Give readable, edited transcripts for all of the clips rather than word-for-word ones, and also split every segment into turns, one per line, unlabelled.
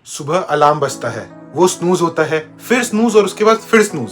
सुबह अलार्म बजता है, वो स्नूज होता है, फिर स्नूज और उसके बाद फिर स्नूज।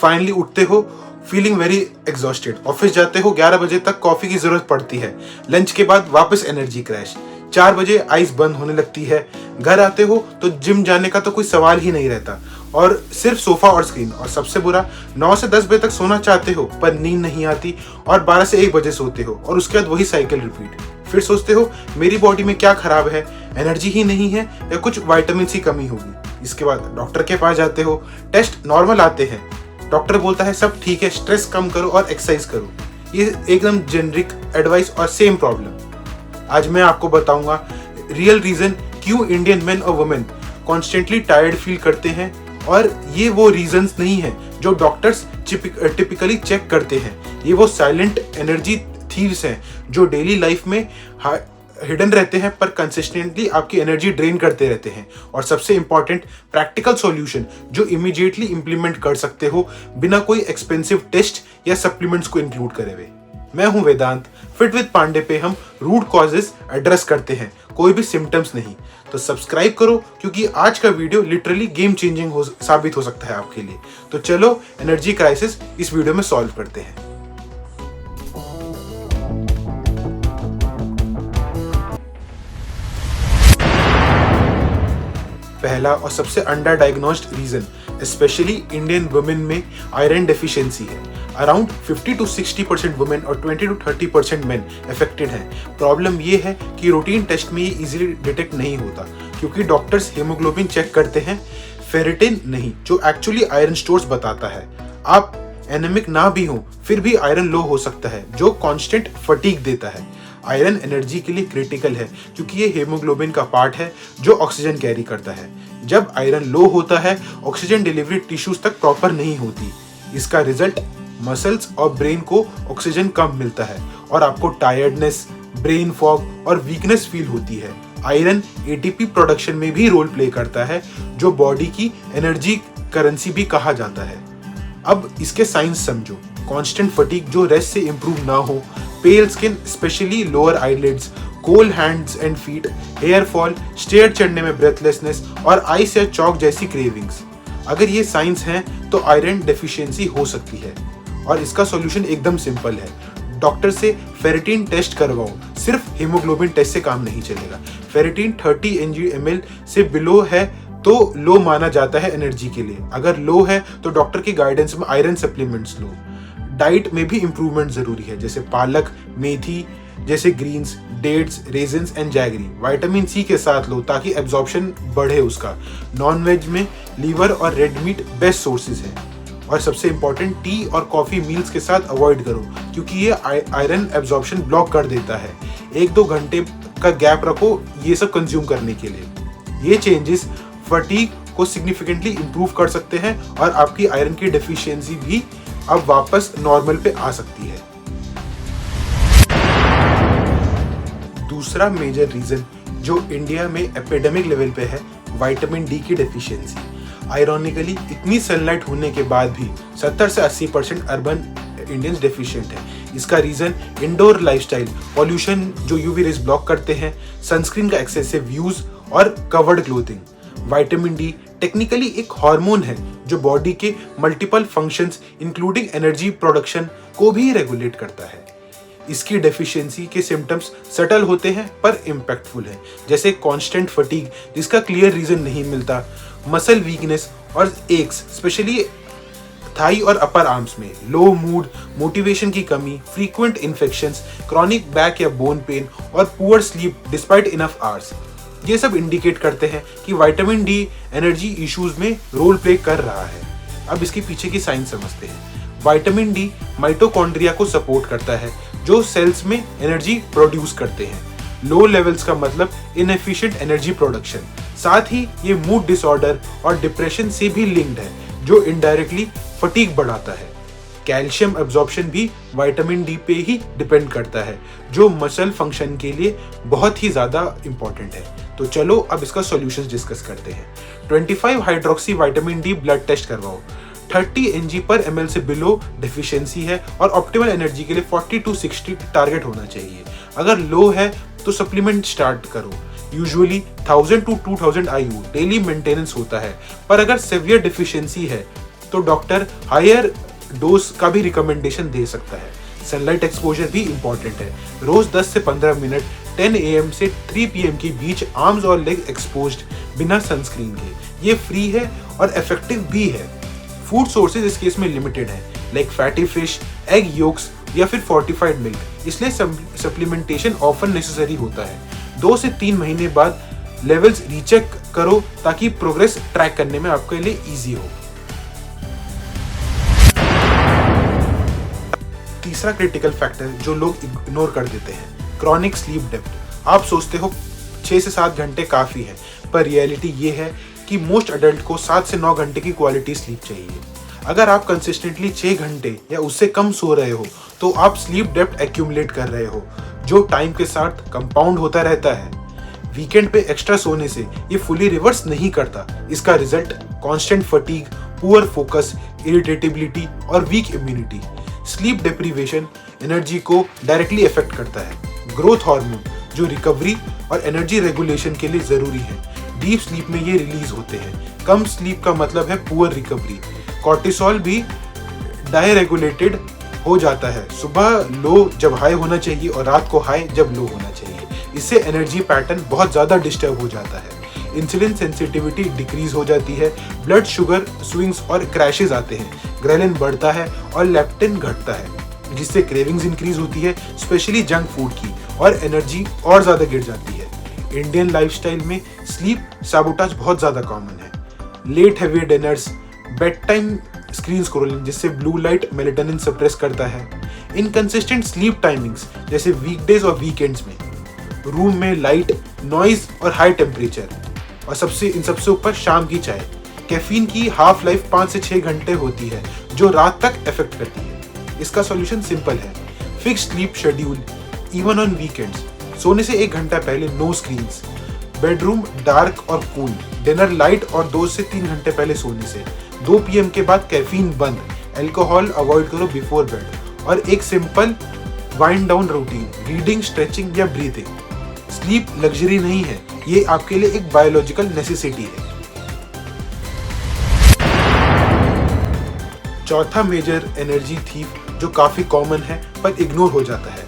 फाइनली उठते हो फीलिंग वेरी एग्जॉस्टेड। ऑफिस जाते हो 11 बजे तक कॉफी की जरूरत पड़ती है। लंच के बाद वापस एनर्जी क्रैश। 4 बजे आइस बंद होने लगती है। घर आते हो तो जिम जाने का तो कोई सवाल ही नहीं रहता और सिर्फ सोफा और स्क्रीन। और सबसे बुरा 9 से 10 बजे तक सोना चाहते हो पर नींद नहीं आती और 12 से 1 बजे सोते हो और उसके बाद वही साइकिल रिपीट। फिर सोचते हो मेरी बॉडी में क्या खराब है, एनर्जी ही नहीं है या कुछ विटामिन सी कमी होगी। इसके बाद डॉक्टर के पास जाते हो, टेस्ट नॉर्मल आते हैं। डॉक्टर बोलता है सब ठीक है, स्ट्रेस कम करो और एक्सरसाइज करो। ये एकदम जेनरिक एडवाइस और सेम प्रॉब्लम। आज मैं आपको बताऊंगा रियल रीजन क्यों इंडियन मेन और वुमेन कॉन्स्टेंटली टायर्ड फील करते हैं। और ये वो रीजंस नहीं है जो डॉक्टर्स टिपिकली चेक करते हैं। ये वो साइलेंट एनर्जी थीव्स हैं जो डेली लाइफ में हिडन रहते हैं पर कंसिस्टेंटली आपकी एनर्जी ड्रेन करते रहते हैं। और सबसे इंपॉर्टेंट प्रैक्टिकल सॉल्यूशन जो इमीडिएटली इंप्लीमेंट कर सकते हो बिना कोई एक्सपेंसिव टेस्ट या सप्लीमेंट्स को इंक्लूड करे हुए। मैं हूं वेदांत। फिट विद पांडे पे हम रूट कॉजेस एड्रेस करते हैं, कोई भी सिम्टम्स नहीं। तो सब्सक्राइब करो क्योंकि आज का वीडियो लिटरली गेम चेंजिंग साबित हो सकता है आपके लिए। तो चलो एनर्जी क्राइसिस इस वीडियो में सॉल्व करते हैं। पहला और सबसे under diagnosed reason specially Indian women में आयरन डेफिशिएंसी है। अराउंड 50 to 60% वुमेन और 20 to 30% मेन अफेक्टेड हैं। प्रॉब्लम ये है कि रूटीन टेस्ट में ये इजीली डिटेक्ट नहीं होता क्योंकि डॉक्टर्स हीमोग्लोबिन चेक करते हैं, फेरेटिन नहीं, जो एक्चुअली आयरन स्टोर्स बताता है। आप एनेमिक ना भी हो फिर भी आयरन लो हो सकता है जो कांस्टेंट फटीग देता है। आयरन एनर्जी के लिए क्रिटिकल है क्योंकि ये हीमोग्लोबिन का पार्ट है जो ऑक्सीजन कैरी करता है। जब आयरन लो होता है ऑक्सीजन डिलीवरी टिश्यूज तक प्रॉपर नहीं होती। इसका रिजल्ट मसल्स और ब्रेन को ऑक्सीजन कम मिलता है और आपको टायर्डनेस, ब्रेन फॉग और वीकनेस फील होती है। आयरन एटीपी प्रोडक्शन में भी रोल प्ले करता है जो बॉडी की एनर्जी करेंसी भी कहा जाता है। अब इसके साइंस समझो। कांस्टेंट फटीग जो रेस्ट से इंप्रूव ना हो, pale skin specially lower eyelids, cold hands and feet, hair fall, stair चढ़ने में ब्रेथलेसनेस और आइस या चौक जैसी क्रेविंग्स। अगर ये साइंस हैं तो आयरन डेफिशिएंसी हो सकती है और इसका सॉल्यूशन एकदम सिंपल है। डॉक्टर से फेरेटिन टेस्ट करवाओ, सिर्फ हीमोग्लोबिन टेस्ट से काम नहीं चलेगा। फेरेटिन 30 mg/ml से बिलो है तो लो माना जाता है एनर्जी के लिए। अगर लो है तो डॉक्टर की गाइडेंस में आयरन सप्लीमेंट्स लो। डाइट में भी इंप्रूवमेंट जरूरी है, जैसे पालक, मेथी जैसे greens, dates, raisins and jaggery. Vitamin C के साथ लो ताकि एब्जॉर्प्शन बढ़े उसका। नॉन वेज में लीवर और रेड मीट बेस्ट सोर्सेज हैं। और सबसे इंपॉर्टेंट, टी और कॉफी मील्स के साथ अवॉइड करो क्योंकि ये आयरन एब्जॉर्प्शन ब्लॉक कर देता है। 1-2 घंटे का गैप रखो ये सब कंज्यूम करने के लिए। ये चेंजेस फटीग को सिग्निफिकेंटली इंप्रूव कर सकते हैं और आपकी आयरन की डेफिशिएंसी भी अब वापस नॉर्मल पे आ सकती है। दूसरा मेजर रीजन जो इंडिया में एपिडेमिक लेवल पे है, विटामिन डी की डेफिशिएंसी। आयरॉनिकली इतनी सनलाइट होने के बाद भी 70 से 80% अर्बन इंडियंस डेफिशिएंट है। इसका रीजन इंडोर लाइफस्टाइल, पॉल्यूशन जो यूवी रेज ब्लॉक करते हैं, सनस्क्रीन का एक्सेसिव यूज और covered clothing. Vitamin D technically एक हार्मोन है जो बॉडी के multiple functions including energy production को भी रेगुलेट करता है। इसकी डेफिशिएंसी के सिम्टम्स सटल होते हैं पर इम्पैक्टफुल है, जैसे कांस्टेंट फटीग जिसका क्लियर रीजन नहीं मिलता, मसल वीकनेस और एक्स स्पेशली थाई और अपर आर्म्स में, लो मूड, मोटिवेशन की कमी, फ्रीक्वेंट इन्फेक्शंस, क्रॉनिक बैक या बोन पेन और poor sleep despite enough hours. ये सब इंडिकेट करते हैं कि विटामिन डी एनर्जी इश्यूज में रोल प्ले कर रहा है। अब इसके पीछे की साइंस समझते हैं। विटामिन डी माइटोकॉन्ड्रिया को सपोर्ट करता है जो सेल्स में एनर्जी प्रोड्यूस करते हैं। लो लेवल्स का मतलब इनएफिशिएंट एनर्जी प्रोडक्शन। साथ ही ये मूड डिसऑर्डर और डिप्रेशन से भी लिंक्ड है जो इनडायरेक्टली फटीग बढ़ाता है। कैल्शियम एब्जॉर्प्शन भी विटामिन डी पे ही डिपेंड करता है जो मसल फंक्शन के लिए बहुत ही ज्यादा इंपॉर्टेंट है। तो चलो अब इसका सॉल्यूशंस डिस्कस करते हैं। 25 hydroxy vitamin D blood test करवाओ। 30 mg/ml से बिलो डेफिशिएंसी है और ऑप्टिमल एनर्जी के लिए 40 to 60 टारगेट होना चाहिए। अगर लो है तो सप्लीमेंट स्टार्ट करो। Usually 1000 to 2000 IU daily maintenance होता है, पर अगर सेवियर डिफिशियंसी है तो डॉक्टर हायर डोज का भी रिकमेंडेशन दे सकता है। सनलाइट एक्सपोजर भी इंपॉर्टेंट है। रोज 10 से 15 मिनट 10 AM से 3 PM के बीच आर्म्स और लेग एक्सपोज्ड बिना सनस्क्रीन के। ये फ्री है और इफेक्टिव भी है। फूड सोर्सेज इस केस में लिमिटेड है, like fatty fish, egg yolks या फिर फोर्टिफाइड मिल्क, इसलिए सप्लीमेंटेशन ऑफन नेसेसरी होता है। 2 से 3 महीने बाद लेवल्स रीचेक करो ताकि प्रोग्रेस ट्रैक करने में आपके लिए इजी हो। तीसरा क्रिटिकल फैक्टर जो लोग इग्नोर कर देते हैं, क्रॉनिक स्लीप डेप्थ। आप सोचते हो 6 से 7 घंटे काफ़ी है, पर रियलिटी ये है कि मोस्ट अडल्ट को 7 से 9 घंटे की क्वालिटी स्लीप चाहिए। अगर आप कंसिस्टेंटली 6 घंटे या उससे कम सो रहे हो तो आप स्लीप डेप्थ एक्यूमुलेट कर रहे हो, जो टाइम के साथ कंपाउंड होता रहता है। वीकेंड पे एक्स्ट्रा सोने से ये फुली रिवर्स नहीं करता। इसका result constant fatigue, poor focus, irritability और weak immunity. Sleep deprivation energy को डायरेक्टली इफेक्ट करता है। ग्रोथ हार्मोन जो रिकवरी और एनर्जी रेगुलेशन के लिए जरूरी है, डीप स्लीप में ये रिलीज होते हैं। कम स्लीप का मतलब है पुअर रिकवरी। कॉर्टिसोल भी डायरेगुलेटेड हो जाता है। सुबह लो जब हाई होना चाहिए और रात को हाई जब लो होना चाहिए। इससे एनर्जी पैटर्न बहुत ज़्यादा डिस्टर्ब हो जाता है। इंसुलिन सेंसिटिविटी डिक्रीज हो जाती है। ब्लड शुगर स्विंग्स और क्रैशेस आते हैं। ग्रेलिन बढ़ता है और लेप्टिन घटता है, जिससे क्रेविंग्स इंक्रीज होती है, स्पेशली जंक फूड की, और एनर्जी और ज़्यादा गिर जाती है। इंडियन लाइफस्टाइल में स्लीप सैबोटेज बहुत ज़्यादा कॉमन है। Late heavy dinners, bed time screen scrolling जिससे ब्लू लाइट मेलेटोनिन सप्रेस करता है। इनकंसिस्टेंट स्लीप टाइमिंग्स जैसे वीकडेज और वीकेंड्स में, रूम में लाइट, नॉइज और हाई टेम्परेचर, और इन सबसे ऊपर शाम की चाय। कैफीन की हाफ लाइफ 5 से 6 घंटे होती है, जो रात तक इफेक्ट करती है। इसका सॉल्यूशन सिंपल है, fix sleep schedule even on weekends. सोने से 1 घंटा पहले नो स्क्रीन्स, बेडरूम डार्क और कूल, डिनर लाइट और 2 से 3 घंटे पहले सोने से। 2 PM के बाद कैफीन बंद, अल्कोहल अवॉइड करो बिफोर बेड, और एक simple wind down routine, reading, stretching या ब्रीथिंग। स्लीप लग्जरी नहीं है, ये आपके लिए एक बायोलॉजिकल नेसेसिटी है। चौथा मेजर एनर्जी थीफ जो काफी कॉमन है पर इग्नोर हो जाता है,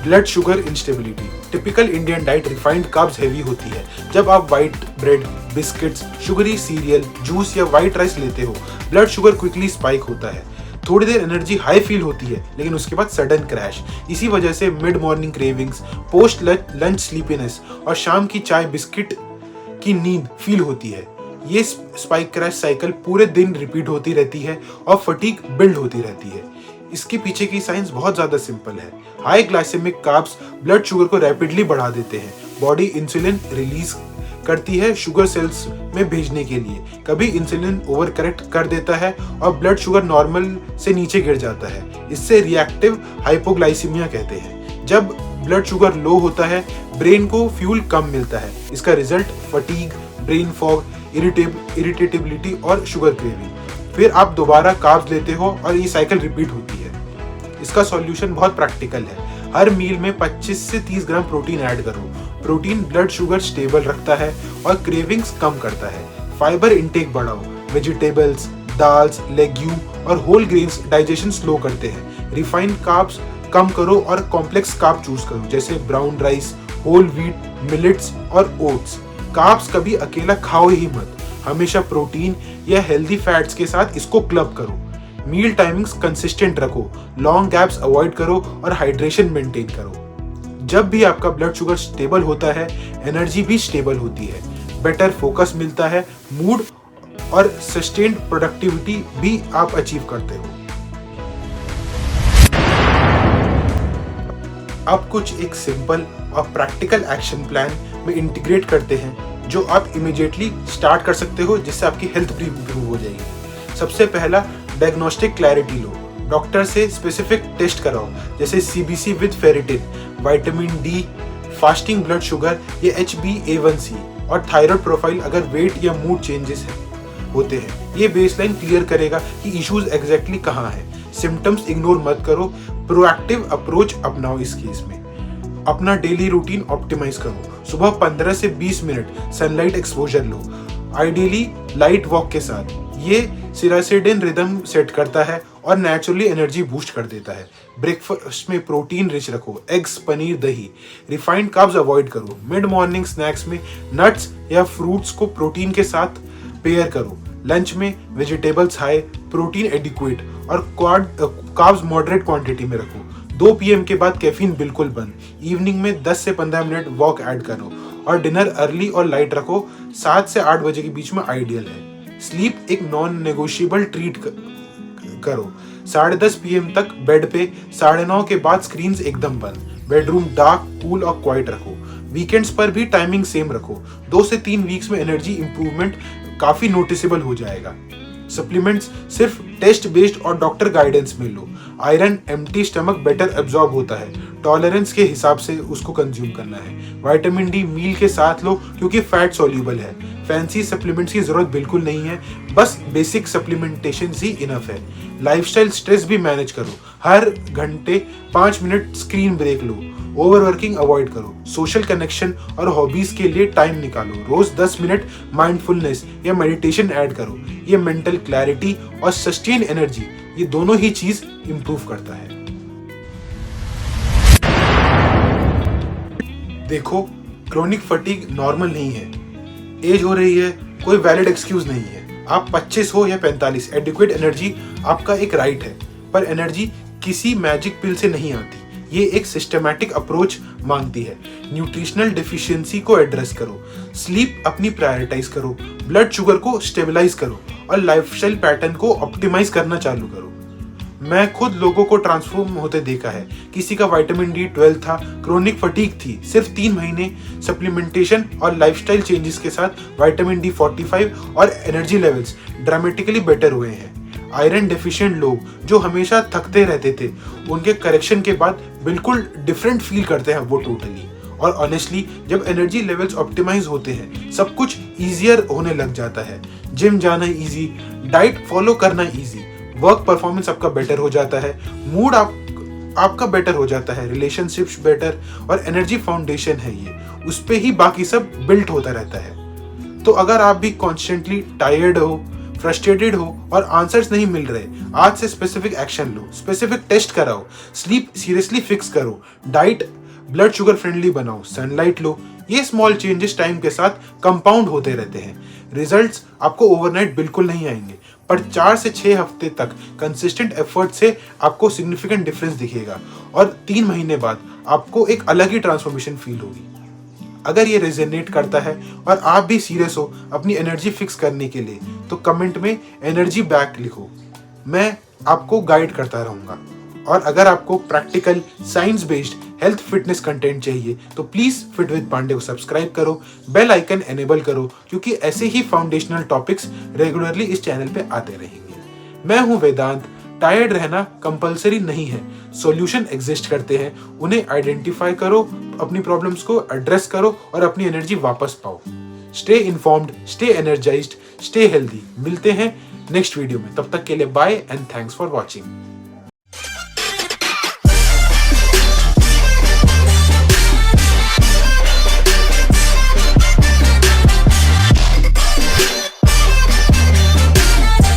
blood sugar instability. Typical Indian diet refined carbs heavy होती है। जब आप white bread, biscuits, sugary serial, juice या व्हाइट राइस लेते हो, ब्लड शुगर क्विकली स्पाइक होता है। थोड़ी देर एनर्जी हाई फील होती है, लेकिन उसके बाद सडन क्रैश। इसी वजह से mid morning cravings, post lunch sleepiness और शाम की चाय बिस्किट की नींद फील होती है। ये स्पाइक क्रैश साइकिल पूरे दिन रिपीट होती रहती है और फटीग बिल्ड होती रहती है। इसके पीछे की साइंस बहुत ज़्यादा सिंपल है। High glycaemic carbs blood sugar को रैपिडली बढ़ा देते हैं। बॉडी इंसुलिन रिलीज करती है शुगर सेल्स में भेजने के लिए। कभी इंसुलिन ओवर करेक्ट कर देता है और ब्लड शुगर नॉर्मल से नीचे गिर जाता है। इससे रिएक्टिव हाइपोग्लाइसीमिया कहते हैं। जब ब्लड शुगर लो होता है, ब्रेन को फ्यूल कम मिलता है। इसका रिजल्ट फटीग, ब्रेन फॉग, इरिटेटिबिलिटी और शुगर क्रेविंग। फिर आप दोबारा कार्ब्स लेते हो और ये साइकिल रिपीट होती है। इसका सॉल्यूशन बहुत प्रैक्टिकल है। हर मील में 25 से 30 ग्राम प्रोटीन ऐड करो। प्रोटीन ब्लड शुगर स्टेबल रखता है और क्रेविंग्स कम करता है। फाइबर इंटेक बढ़ाओ। वेजिटेबल्स, दाल्स, लेग्यूम और होल ग्रेन्स डाइजेशन स्लो करते हैं। रिफाइंड कार्ब्स कम करो और कॉम्प्लेक्स कार्ब चूज करो, जैसे brown rice, whole wheat, millets और ओट्स। कार्ब्स कभी अकेला खाओ ही मत, हमेशा प्रोटीन या हेल्दी फैट्स के साथ इसको क्लब करो। मील टाइमिंग्स कंसिस्टेंट रखो, लॉन्ग गैप्स अवॉइड करो और हाइड्रेशन मेंटेन करो। जब भी आपका ब्लड शुगर स्टेबल होता है, एनर्जी भी स्टेबल होती है, बेटर फोकस मिलता है, मूड और सस्टेन्ड प्रोडक्टिविटी भी आप अचीव करते हो। अब कुछ एक सिंपल और प्रैक्टिकल एक्शन प्लान में इंटीग्रेट करते हैं जो आप इमीडिएटली स्टार्ट कर सकते हो, जिससे आपकी हेल्थ भी इंप्रूव हो जाएगी। सबसे पहला, डायग्नोस्टिक क्लैरिटी लो। डॉक्टर से स्पेसिफिक टेस्ट कराओ, जैसे CBC with ferritin, vitamin D, fasting blood sugar या HbA1c और थायराइड प्रोफाइल अगर वेट या मूड चेंजेस होते हैं। ये बेसलाइन क्लियर करेगा कि इश्यूज एग्जैक्टली कहाँ है। सिम्टम्स इग्नोर मत करो, प्रोएक्टिव अप्रोच अपनाओ इस केस में। अपना डेली रूटीन ऑप्टिमाइज करो। सुबह 15 से 20 मिनट सनलाइट एक्सपोजर लो, आइडियली लाइट वॉक के साथ। ये सिरासिडिन रिदम सेट करता है और नेचुरली एनर्जी बूस्ट कर देता है। ब्रेकफास्ट में प्रोटीन रिच रखो, एग्स, पनीर, दही। रिफाइंड कार्ब्स अवॉइड करो। मिड मॉर्निंग स्नैक्स में नट्स या फ्रूट्स को प्रोटीन के साथ पेयर करो। लंच में वेजिटेबल्स हाई, प्रोटीन एडिक्वेट और कार्ब्स मॉडरेट क्वांटिटी में रखो। 2 PM के बाद कैफीन बिल्कुल बंद। इवनिंग में 10 से 15 मिनट वॉक ऐड करो और डिनर अर्ली और लाइट रखो। 7 से 8 बजे के बीच में आइडियल है। स्लीप एक नॉन नेगोशिएबल ट्रीट करो। 10:30 PM तक बेड पे, 9:30 के बाद स्क्रीन्स एकदम बंद। बेडरूम डार्क, कूल और क्वाइट रखो। वीकेंड्स पर भी टाइमिंग सेम रखो। 2 से 3 वीक्स में एनर्जी इंप्रूवमेंट काफी नोटिसेबल हो जाएगा। सप्लीमेंट्स सिर्फ टेस्ट बेस्ड और डॉक्टर गाइडेंस में लो। Iron empty stomach better absorb होता है, टॉलरेंस के हिसाब से उसको कंज्यूम करना है। विटामिन डी मील के साथ लो क्योंकि फैट सॉल्यूबल है। फैंसी सप्लीमेंट्स की जरूरत बिल्कुल नहीं है, बस बेसिक सप्लीमेंटेशन ही इनफ है। लाइफस्टाइल स्ट्रेस भी मैनेज करो। हर घंटे 5 मिनट स्क्रीन ब्रेक लो। ओवरवर्किंग अवॉइड करो। सोशल कनेक्शन और हॉबीज के लिए टाइम निकालो। रोज 10 मिनट माइंडफुलनेस या मेडिटेशन ऐड करो। ये मेंटल क्लैरिटी और सस्टेन एनर्जी, ये दोनों ही चीज इंप्रूव करता है। देखो, क्रोनिक फटीग नॉर्मल नहीं है। एज हो रही है, कोई वैलिड एक्सक्यूज नहीं है। आप 25 हो या 45, एडिक्वेट एनर्जी आपका एक राइट है। पर एनर्जी किसी मैजिक पिल से नहीं आती, ये एक सिस्टमैटिक अप्रोच मांगती है। न्यूट्रिशनल डेफिशिएंसी को एड्रेस करो, स्लीप अपनी प्रायोरिटाइज करो, ब्लड शुगर को स्टेबलाइज करो और लाइफस्टाइल पैटर्न को ऑप्टिमाइज करना चालू करो। मैं खुद लोगों को ट्रांसफॉर्म होते देखा है। किसी का विटामिन डी 12 था, क्रोनिक फटीग थी, सिर्फ 3 महीने सप्लीमेंटेशन और लाइफस्टाइल चेंजेस के साथ विटामिन डी 45 और एनर्जी लेवल्स ड्रामेटिकली बेटर हुए हैं। आयरन डेफिशिएंट लोग जो हमेशा थकते रहते थे, उनके करेक्शन के बाद बिल्कुल डिफरेंट फील करते हैं वो टोटली। और ऑनेस्टली जब एनर्जी लेवल्स ऑप्टिमाइज होते हैं, सब कुछ इजियर होने लग जाता है। जिम जाना इजी, डाइट फॉलो करना इजी, वर्क परफॉर्मेंस आपका बेटर हो जाता है, मूड आपका बेटर हो जाता है, रिलेशनशिप्स बेटर और एनर्जी फाउंडेशन है ये, उस पे ही बाकी सब बिल्ट होता रहता है। तो अगर आप भी कॉन्स्टेंटली टायर्ड हो, फ्रस्ट्रेटेड हो और आंसर्स नहीं मिल रहे, आज से स्पेसिफिक एक्शन लो, स्पेसिफिक टेस्ट कराओ, स्लीप सीरियसली फिक्स करो, डाइट ब्लड शुगर फ्रेंडली बनाओ, सनलाइट लो। ये स्मॉल चेंजेस टाइम के साथ कंपाउंड होते रहते हैं। रिजल्ट्स आपको ओवरनाइट बिल्कुल नहीं आएंगे, पर 4 से 6 हफ्ते तक कंसिस्टेंट एफर्ट से आपको सिग्निफिकेंट डिफरेंस दिखेगा और 3 महीने बाद आपको एक अलग ही ट्रांसफॉर्मेशन फील होगी। अगर ये रेजोनेट करता है और आप भी सीरियस हो अपनी एनर्जी फिक्स करने के लिए, तो कमेंट में एनर्जी बैक लिखो, मैं आपको गाइड करता रहूंगा। और अगर आपको practical science based health fitness content चाहिए तो प्लीज फिट विद पांडे को सब्सक्राइब करो, बेल आइकन एनेबल करो, क्योंकि ऐसे ही फाउंडेशनल टॉपिक्स रेगुलरली इस चैनल पे आते रहेंगे। मैं हूं वेदांत। टायर्ड रहना कंपलसरी नहीं है, सॉल्यूशन एग्जिस्ट करते हैं, उन्हें आइडेंटिफाई करो, अपनी प्रॉब्लम्स को एड्रेस करो और अपनी एनर्जी वापस पाओ। Stay informed, stay energised, stay healthy. मिलते हैं नेक्स्ट वीडियो में, तब तक के लिए bye and thanks for watching.